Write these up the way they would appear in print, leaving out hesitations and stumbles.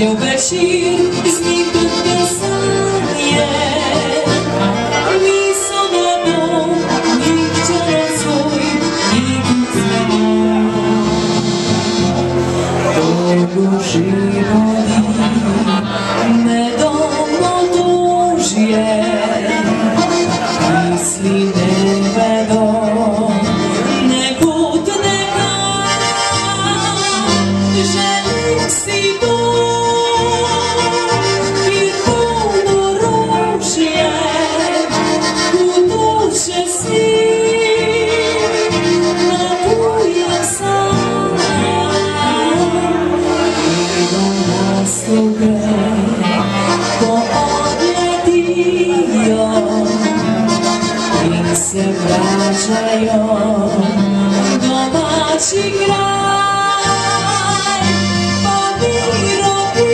Ljubešir izniknut pesanje, niso na dom, nikčera svoj, nikut znamo. Togu živodi, medom odužje, misli ne vedom, nekud neka, želim si dom. Ko odletio, ih se vraćajo domaći kraj, pa miro ti,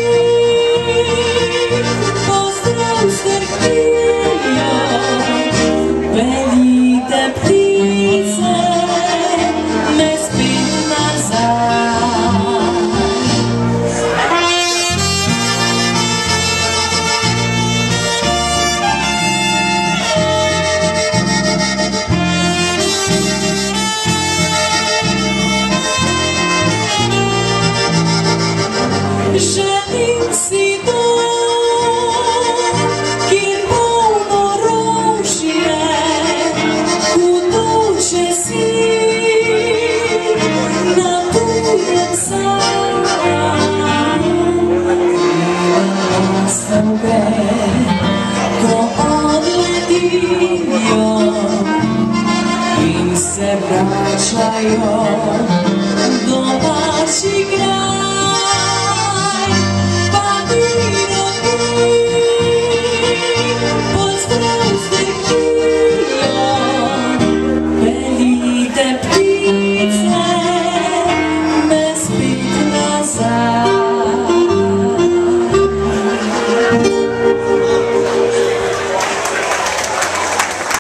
pozdrav strpio, velite ptice, ne spit nazad. Želim si dom, kjer polno rožje, kudoče si, natujem sam. Kriva nas